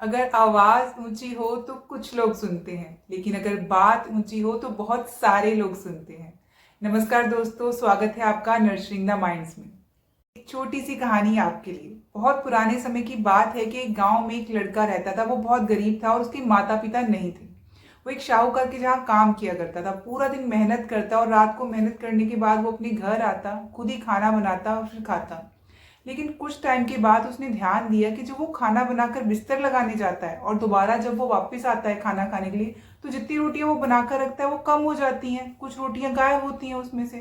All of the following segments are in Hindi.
अगर आवाज ऊंची हो तो कुछ लोग सुनते हैं, लेकिन अगर बात ऊंची हो तो बहुत सारे लोग सुनते हैं। नमस्कार दोस्तों, स्वागत है आपका नर्सरिंग द माइंड्स में। एक छोटी सी कहानी आपके लिए। बहुत पुराने समय की बात है कि एक गांव में एक लड़का रहता था। वो बहुत गरीब था और उसके माता पिता नहीं थे। वो एक साहूकार के जहाँ काम किया करता था। पूरा दिन मेहनत करता और रात को मेहनत करने के बाद वो अपने घर आता, खुद ही खाना बनाता और फिर खाता। लेकिन कुछ टाइम के बाद उसने ध्यान दिया कि जब वो खाना बनाकर बिस्तर लगाने जाता है और दोबारा जब वो वापस आता है खाना खाने के लिए, तो जितनी रोटियां वो बनाकर रखता है वो कम हो जाती हैं, कुछ रोटियां गायब होती हैं उसमें से।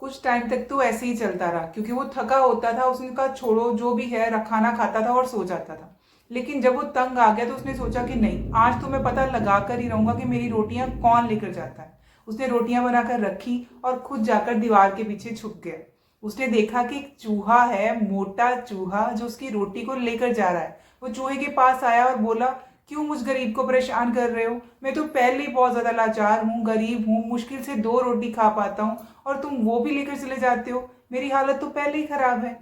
कुछ टाइम तक तो ऐसे ही चलता रहा, क्योंकि वो थका होता था। उसने कहा छोड़ो, जो भी है, खाना खाता था और सो जाता था। लेकिन जब वो तंग आ गया तो उसने सोचा कि नहीं, आज तो मैं पता लगा कर ही रहूंगा कि मेरी रोटियां कौन लेकर जाता है। उसने रोटियां बनाकर रखी और खुद जाकर दीवार के पीछे छुप गया। उसने देखा कि एक चूहा है, मोटा चूहा, जो उसकी रोटी को लेकर जा रहा है। वो चूहे के पास आया और बोला, क्यों मुझ गरीब को परेशान कर रहे हो? मैं तो पहले ही बहुत ज्यादा लाचार हूँ, गरीब हूँ, मुश्किल से 2 रोटी खा पाता हूँ और तुम वो भी लेकर चले जाते हो। मेरी हालत तो पहले ही खराब है।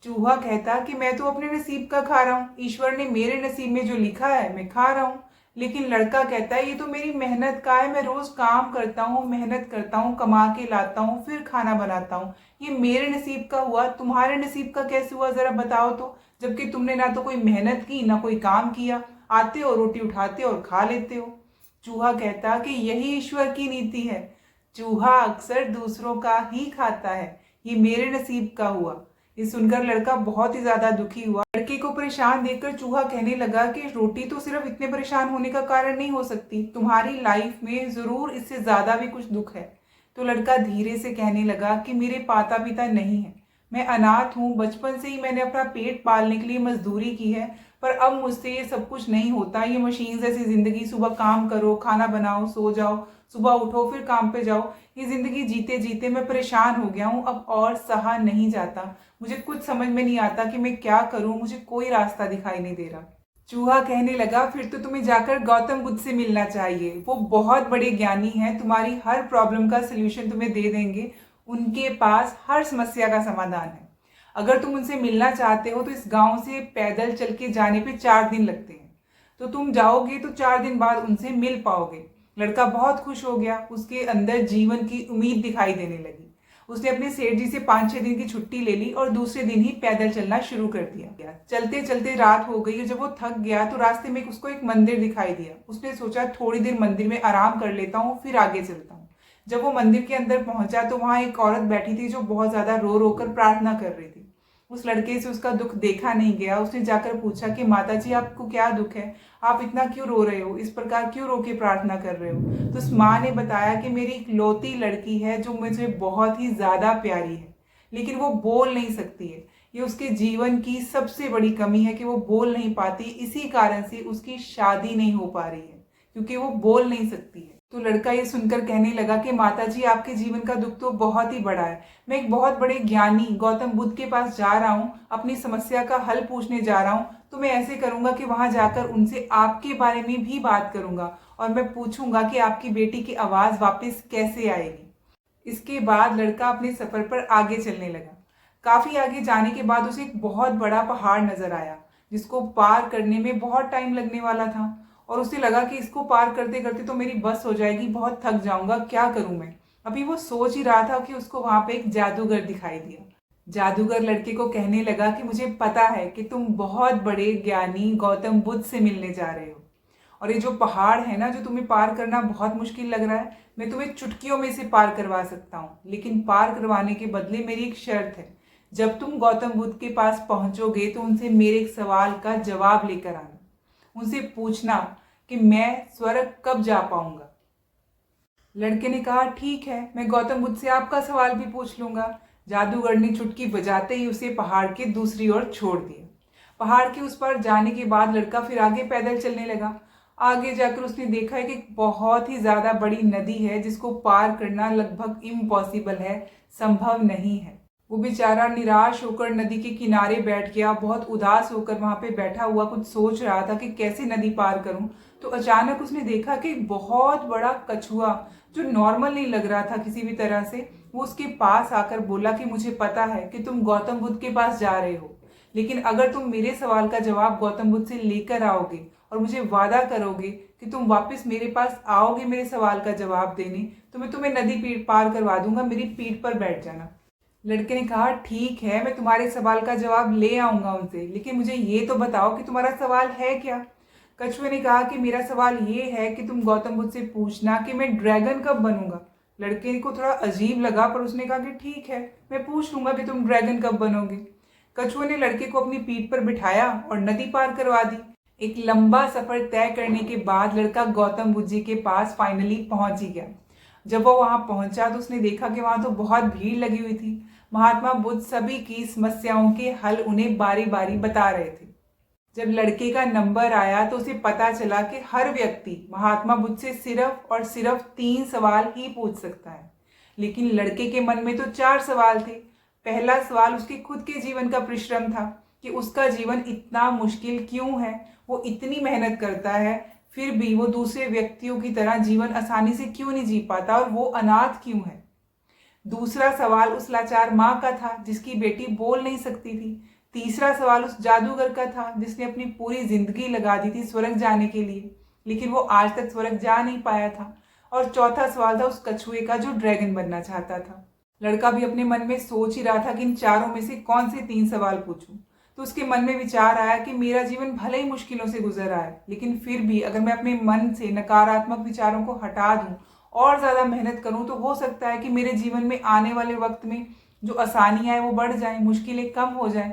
चूहा कहता कि मैं तो अपने नसीब का खा रहा हूँ, ईश्वर ने मेरे नसीब में जो लिखा है मैं खा रहा हूँ। लेकिन लड़का कहता है ये तो मेरी मेहनत का है, मैं रोज काम करता हूँ, मेहनत करता हूँ, कमा के लाता हूँ, फिर खाना बनाता हूँ। ये मेरे नसीब का हुआ, तुम्हारे नसीब का कैसे हुआ जरा बताओ तो। जबकि तुमने ना तो कोई मेहनत की ना कोई काम किया, आते हो रोटी उठाते हो और खा लेते हो। चूहा कहता कि यही ईश्वर की नीति है, चूहा अक्सर दूसरों का ही खाता है, ये मेरे नसीब का हुआ। ये सुनकर लड़का बहुत ही ज्यादा दुखी हुआ। लड़के को परेशान देखकर चूहा कहने लगा कि रोटी तो सिर्फ इतने परेशान होने का कारण नहीं हो सकती, तुम्हारी लाइफ में जरूर इससे ज्यादा भी कुछ दुख है। तो लड़का धीरे से कहने लगा कि मेरे माता पिता नहीं है, मैं अनाथ हूँ, बचपन से ही मैंने अपना पेट पालने के लिए मजदूरी की है, पर अब मुझसे ये सब कुछ नहीं होता। ये मशीन जैसी जिंदगी, सुबह काम करो, खाना बनाओ, सो जाओ, सुबह उठो, फिर काम पे जाओ, ये जिंदगी जीते जीते मैं परेशान हो गया हूँ, अब और सहा नहीं जाता। मुझे कुछ समझ में नहीं आता कि मैं क्या करूं, मुझे कोई रास्ता दिखाई नहीं दे रहा। चूहा कहने लगा फिर तो तुम्हें जाकर गौतम बुद्ध से मिलना चाहिए, वो बहुत बड़े ज्ञानी हैं, तुम्हारी हर प्रॉब्लम का सलूशन तुम्हें दे देंगे। उनके पास हर समस्या का समाधान है। अगर तुम उनसे मिलना चाहते हो तो इस गांव से पैदल चल के जाने पे 4 दिन लगते हैं, तो तुम जाओगे तो 4 दिन बाद उनसे मिल पाओगे। लड़का बहुत खुश हो गया, उसके अंदर जीवन की उम्मीद दिखाई देने लगी। उसने अपने सेठ जी से 5-6 दिन की छुट्टी ले ली और दूसरे दिन ही पैदल चलना शुरू कर दिया। चलते चलते रात हो गई और जब वो थक गया तो रास्ते में उसको एक मंदिर दिखाई दिया। उसने सोचा थोड़ी देर मंदिर में आराम कर लेता हूँ, फिर आगे चलता हूँ। जब वो मंदिर के अंदर पहुंचा तो वहां एक औरत बैठी थी जो बहुत ज्यादा रो रो कर प्रार्थना कर रही थी। उस लड़के से उसका दुख देखा नहीं गया। उसने जाकर पूछा कि माता जी, आपको क्या दुख है, आप इतना क्यों रो रहे हो, इस प्रकार क्यों रो के प्रार्थना कर रहे हो? तो उस माँ ने बताया कि मेरी इकलौती लड़की है जो मुझे बहुत ही ज्यादा प्यारी है, लेकिन वो बोल नहीं सकती है। ये उसके जीवन की सबसे बड़ी कमी है कि वो बोल नहीं पाती, इसी कारण से उसकी शादी नहीं हो पा रही है, क्योंकि वो बोल नहीं सकती है। तो लड़का ये सुनकर कहने लगा कि माता जी, आपके जीवन का दुख तो बहुत ही बड़ा है। मैं एक बहुत बड़े ज्ञानी गौतम बुद्ध के पास जा रहा हूँ, अपनी समस्या का हल पूछने जा रहा हूँ। तो मैं ऐसे करूंगा कि वहां जाकर उनसे आपके बारे में भी बात करूंगा और मैं पूछूंगा कि आपकी बेटी की आवाज वापस कैसे आएगी। इसके बाद लड़का अपने सफर पर आगे चलने लगा। काफी आगे जाने के बाद उसे एक बहुत बड़ा पहाड़ नजर आया, जिसको पार करने में बहुत टाइम लगने वाला था। और उसे लगा कि इसको पार करते करते तो मेरी बस हो जाएगी, बहुत थक जाऊंगा, क्या करूं मैं। अभी वो सोच ही रहा था कि उसको वहां पे एक जादूगर दिखाई दिया। जादूगर लड़के को कहने लगा कि मुझे पता है कि तुम बहुत बड़े ज्ञानी गौतम बुद्ध से मिलने जा रहे हो, और ये जो पहाड़ है ना, जो तुम्हें पार करना बहुत मुश्किल लग रहा है, मैं तुम्हें चुटकियों में से पार करवा सकता हूँ। लेकिन पार करवाने के बदले मेरी एक शर्त है, जब तुम गौतम बुद्ध के पास पहुंचोगे तो उनसे मेरे एक सवाल का जवाब लेकर आना। उनसे पूछना कि मैं स्वर्ग कब जा पाऊंगा। लड़के ने कहा ठीक है, मैं गौतम बुद्ध से आपका सवाल भी पूछ लूंगा। जादूगर ने चुटकी बजाते ही उसे पहाड़ के दूसरी ओर छोड़ दिया। पहाड़ के उस पार जाने के बाद लड़का फिर आगे पैदल चलने लगा। आगे जाकर उसने देखा है कि एक बहुत ही ज्यादा बड़ी नदी है, जिसको पार करना लगभग इम्पॉसिबल है, संभव नहीं है। वो बेचारा निराश होकर नदी के किनारे बैठ गया, बहुत उदास होकर वहां पे बैठा हुआ कुछ सोच रहा था कि कैसे नदी पार करूं। तो अचानक उसने देखा कि एक बहुत बड़ा कछुआ, जो नॉर्मल नहीं लग रहा था किसी भी तरह से, वो उसके पास आकर बोला कि मुझे पता है कि तुम गौतम बुद्ध के पास जा रहे हो, लेकिन अगर तुम मेरे सवाल का जवाब गौतम बुद्ध से लेकर आओगे और मुझे वादा करोगे कि तुम वापस मेरे पास आओगे मेरे सवाल का जवाब देने, तो मैं तुम्हें नदी पार करवा दूंगा, मेरी पीठ पर बैठ जाना। लड़के ने कहा ठीक है, मैं तुम्हारे सवाल का जवाब ले आऊंगा उनसे, लेकिन मुझे ये तो बताओ कि तुम्हारा सवाल है क्या। कछुए ने कहा कि मेरा सवाल ये है कि तुम गौतम बुद्ध से पूछना कि मैं ड्रैगन कब बनूंगा। लड़के को थोड़ा अजीब लगा, पर उसने कहा कि ठीक है, मैं पूछ लूंगा कि तुम ड्रैगन कब बनोगे। कछुए ने लड़के को अपनी पीठ पर बिठाया और नदी पार करवा दी। एक लंबा सफर तय करने के बाद लड़का गौतम बुद्ध जी के पास फाइनली पहुंच ही गया। जब वो वहां पहुंचा तो उसने देखा कि वहां तो बहुत भीड़ लगी हुई थी। महात्मा बुद्ध सभी की समस्याओं के हल उन्हें बारी बारी बता रहे थे। जब लड़के का नंबर आया तो उसे पता चला कि हर व्यक्ति महात्मा बुद्ध से सिर्फ और सिर्फ 3 सवाल ही पूछ सकता है, लेकिन लड़के के मन में तो 4 सवाल थे। पहला सवाल उसके खुद के जीवन का परिश्रम था कि उसका जीवन इतना मुश्किल क्यों है, वो इतनी मेहनत करता है फिर भी वो दूसरे व्यक्तियों की तरह जीवन आसानी से क्यों नहीं जी पाता, और वो अनाथ क्यों है। दूसरा सवाल उस लाचार माँ का था जिसकी बेटी बोल नहीं सकती थी। तीसरा सवाल उस जादूगर का था जिसने अपनी पूरी जिंदगी लगा दी थी स्वर्ग जाने के लिए, लेकिन वो आज तक स्वर्ग जा नहीं पाया था। और चौथा सवाल था उस कछुए का जो ड्रैगन बनना चाहता था। लड़का भी अपने मन में सोच ही रहा था कि इन चारों में से कौन से 3 सवाल पूछूं। तो उसके मन में विचार आया कि मेरा जीवन भले ही मुश्किलों से गुजर रहा है, लेकिन फिर भी अगर मैं अपने मन से नकारात्मक विचारों को हटा दूं और ज्यादा मेहनत करूं तो हो सकता है कि मेरे जीवन में आने वाले वक्त में जो आसानियां हैं वो बढ़ जाएं, मुश्किलें कम हो जाएं।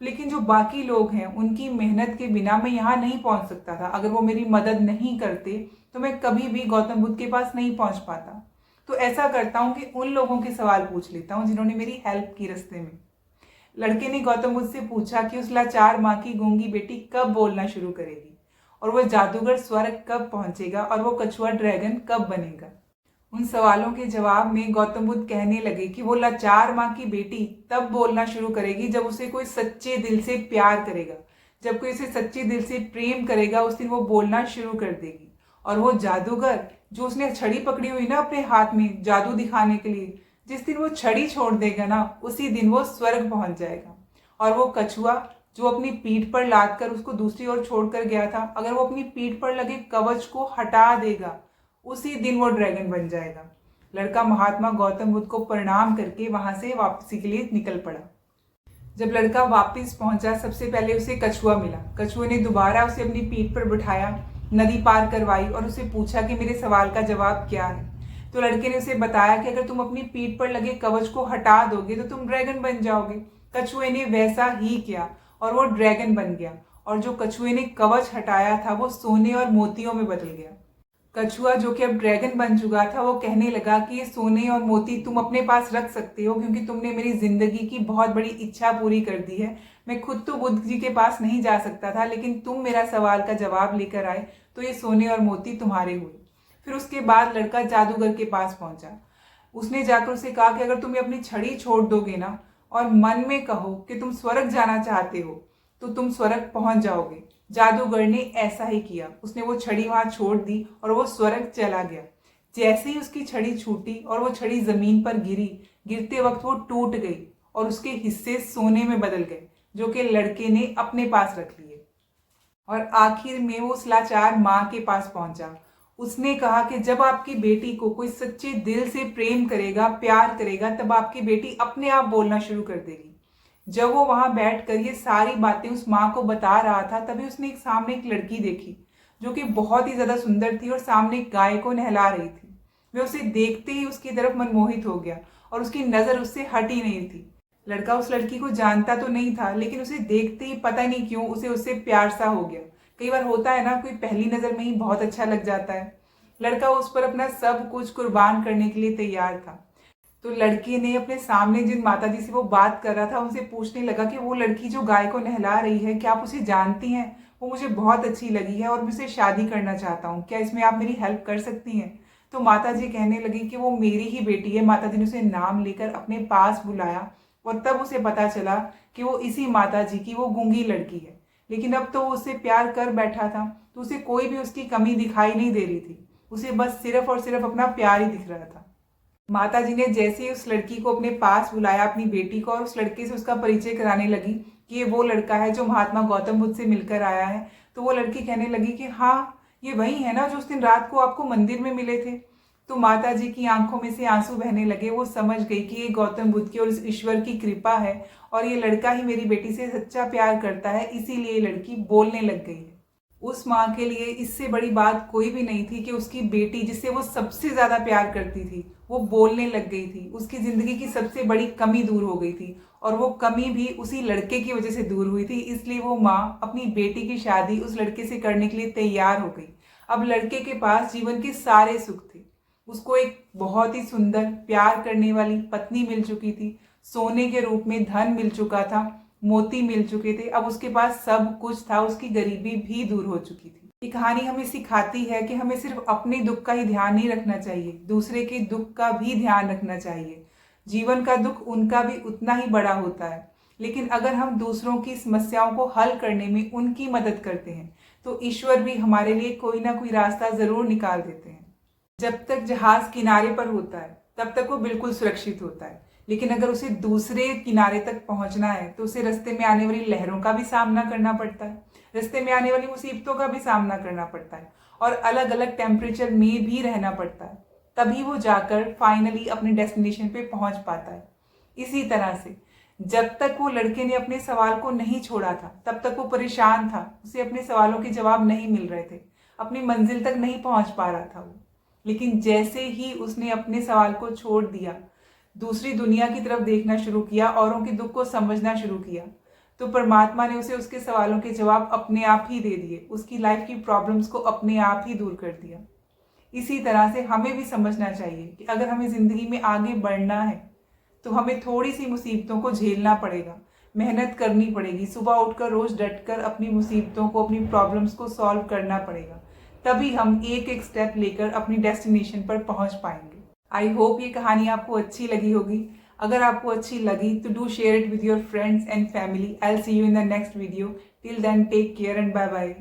लेकिन जो बाकी लोग हैं उनकी मेहनत के बिना मैं यहाँ नहीं पहुंच सकता था। अगर वो मेरी मदद नहीं करते तो मैं कभी भी गौतम बुद्ध के पास नहीं पहुंच पाता। तो ऐसा करता हूँ कि उन लोगों के सवाल पूछ लेता हूँ जिन्होंने मेरी हेल्प की रास्ते में। लड़के ने गौतम बुद्ध से पूछा कि उस लाचार माँ की गूंगी बेटी कब बोलना शुरू करेगी, और वह जादूगर स्वर्ग कब पहुंचेगा, और वो कछुआ ड्रैगन कब बनेगा। उन सवालों के जवाब में गौतम बुद्ध कहने लगे कि वो लाचार माँ की बेटी तब बोलना शुरू करेगी जब उसे कोई सच्चे दिल से प्यार करेगा। जब कोई उसे सच्चे दिल से प्रेम करेगा उस दिन वो बोलना शुरू कर देगी। और वो जादूगर जो उसने छड़ी पकड़ी हुई ना अपने हाथ में जादू दिखाने के लिए, जिस दिन वो छड़ी छोड़ देगा ना उसी दिन वो स्वर्ग पहुंच जाएगा। और वो कछुआ जो अपनी पीठ पर लाद कर उसको दूसरी ओर छोड़कर गया था, अगर वो अपनी पीठ पर लगे कवच को हटा देगा उसी दिन वो ड्रैगन बन जाएगा। लड़का महात्मा गौतम बुद्ध को प्रणाम करके वहां से वापसी के लिए निकल पड़ा। जब लड़का वापस पहुंचा सबसे पहले उसे कछुआ मिला। कछुए ने दोबारा उसे अपनी पीठ पर बिठाया, नदी पार करवाई और उसे पूछा कि मेरे सवाल का जवाब क्या है। तो लड़के ने उसे बताया कि अगर तुम अपनी पीठ पर लगे कवच को हटा दोगे तो तुम ड्रैगन बन जाओगे। कछुए ने वैसा ही किया और वो ड्रैगन बन गया, और जो कछुए ने कवच हटाया था वो सोने और मोतियों में बदल गया। कछुआ जो कि अब ड्रैगन बन चुका था वो कहने लगा कि ये सोने और मोती तुम अपने पास रख सकते हो, क्योंकि तुमने मेरी जिंदगी की बहुत बड़ी इच्छा पूरी कर दी है। मैं खुद तो बुद्ध जी के पास नहीं जा सकता था, लेकिन तुम मेरा सवाल का जवाब लेकर आए तो ये सोने और मोती तुम्हारे हुए। फिर उसके बाद लड़का जादूगर के पास पहुंचा। उसने जाकर उसे कहा कि अगर तुम्हें अपनी छड़ी छोड़ दोगे ना और मन में कहो कि तुम स्वर्ग जाना चाहते हो तो तुम स्वर्ग पहुंच जाओगे। जादूगर ने ऐसा ही किया। उसने वो छड़ी वहां छोड़ दी और वो स्वर्ग चला गया। जैसे ही उसकी छड़ी छूटी और वो छड़ी जमीन पर गिरी, गिरते वक्त वो टूट गई और उसके हिस्से सोने में बदल गए, जो कि लड़के ने अपने पास रख लिए। और आखिर में वो उस लाचार माँ के पास पहुंचा। उसने कहा कि जब आपकी बेटी को कोई सच्चे दिल से प्रेम करेगा, प्यार करेगा, तब आपकी बेटी अपने आप बोलना शुरू कर देगी। जब वो वहां बैठकर ये सारी बातें उस माँ को बता रहा था, तभी उसने एक सामने एक लड़की देखी जो कि बहुत ही ज्यादा सुंदर थी और सामने एक गाय को नहला रही थी। वह उसे देखते ही उसकी तरफ मनमोहित हो गया और उसकी नजर उससे हटी नहीं थी। लड़का उस लड़की को जानता तो नहीं था, लेकिन उसे देखते ही पता नहीं क्यों उसे उससे प्यार सा हो गया। कई बार होता है ना, कोई पहली नजर में ही बहुत अच्छा लग जाता है। लड़का उस पर अपना सब कुछ कुर्बान करने के लिए तैयार था। तो लड़के ने अपने सामने जिन माताजी से वो बात कर रहा था उनसे पूछने लगा कि वो लड़की जो गाय को नहला रही है, क्या आप उसे जानती हैं? वो मुझे बहुत अच्छी लगी है और मैं उसे शादी करना चाहता हूँ, क्या इसमें आप मेरी हेल्प कर सकती हैं? तो माताजी कहने लगी कि वो मेरी ही बेटी है। माताजी ने उसे नाम लेकर अपने पास बुलाया और तब उसे पता चला कि वो इसी माताजी की वो गूंगी लड़की है। लेकिन अब तो वो उससे प्यार कर बैठा था, तो उसे कोई भी उसकी कमी दिखाई नहीं दे रही थी। उसे बस सिर्फ और सिर्फ अपना प्यार ही दिख रहा था। माताजी ने जैसे ही उस लड़की को अपने पास बुलाया, अपनी बेटी को, और उस लड़के से उसका परिचय कराने लगी कि ये वो लड़का है जो महात्मा गौतम बुद्ध से मिलकर आया है, तो वो लड़की कहने लगी कि हाँ, ये वही है ना जो उस दिन रात को आपको मंदिर में मिले थे। तो माता जी की आंखों में से आंसू बहने लगे। वो समझ गई कि ये गौतम बुद्ध की और इस ईश्वर की कृपा है और ये लड़का ही मेरी बेटी से सच्चा प्यार करता है, इसीलिए ये लड़की बोलने लग गई है। उस माँ के लिए इससे बड़ी बात कोई भी नहीं थी कि उसकी बेटी जिससे वो सबसे ज्यादा प्यार करती थी वो बोलने लग गई थी। उसकी जिंदगी की सबसे बड़ी कमी दूर हो गई थी और वो कमी भी उसी लड़के की वजह से दूर हुई थी। इसलिए वो माँ अपनी बेटी की शादी उस लड़के से करने के लिए तैयार हो गई। अब लड़के के पास जीवन के सारे सुख थे। उसको एक बहुत ही सुंदर प्यार करने वाली पत्नी मिल चुकी थी, सोने के रूप में धन मिल चुका था, मोती मिल चुके थे। अब उसके पास सब कुछ था, उसकी गरीबी भी दूर हो चुकी थी। ये कहानी हमें सिखाती है कि हमें सिर्फ अपने दुख का ही ध्यान नहीं रखना चाहिए, दूसरे के दुख का भी ध्यान रखना चाहिए। जीवन का दुख उनका भी उतना ही बड़ा होता है, लेकिन अगर हम दूसरों की समस्याओं को हल करने में उनकी मदद करते हैं तो ईश्वर भी हमारे लिए कोई ना कोई रास्ता जरूर निकाल देते हैं। जब तक जहाज किनारे पर होता है तब तक वो बिल्कुल सुरक्षित होता है, लेकिन अगर उसे दूसरे किनारे तक पहुंचना है तो उसे रास्ते में आने वाली लहरों का भी सामना करना पड़ता है, रास्ते में आने वाली मुसीबतों का भी सामना करना पड़ता है और अलग अलग टेम्परेचर में भी रहना पड़ता है। तभी वो जाकर फाइनली अपने डेस्टिनेशन पे पहुंच पाता है। इसी तरह से जब तक वो लड़के ने अपने सवाल को नहीं छोड़ा था तब तक वो परेशान था, उसे अपने सवालों के जवाब नहीं मिल रहे थे, अपनी मंजिल तक नहीं पहुंच पा रहा था वो। लेकिन जैसे ही उसने अपने सवाल को छोड़ दिया, दूसरी दुनिया की तरफ देखना शुरू किया, औरों के दुख को समझना शुरू किया, तो परमात्मा ने उसे उसके सवालों के जवाब अपने आप ही दे दिए, उसकी लाइफ की प्रॉब्लम्स को अपने आप ही दूर कर दिया। इसी तरह से हमें भी समझना चाहिए कि अगर हमें जिंदगी में आगे बढ़ना है तो हमें थोड़ी सी मुसीबतों को झेलना पड़ेगा, मेहनत करनी पड़ेगी, सुबह उठकर रोज डटकर अपनी मुसीबतों को, अपनी प्रॉब्लम्स को सॉल्व करना पड़ेगा। तभी हम एक एक स्टेप लेकर अपनी डेस्टिनेशन पर पहुंच पाएंगे। आई होप ये कहानी आपको अच्छी लगी होगी। अगर आपको अच्छी लगी तो do share it with your friends and family. I will see you in the next video. Till then take care and bye bye.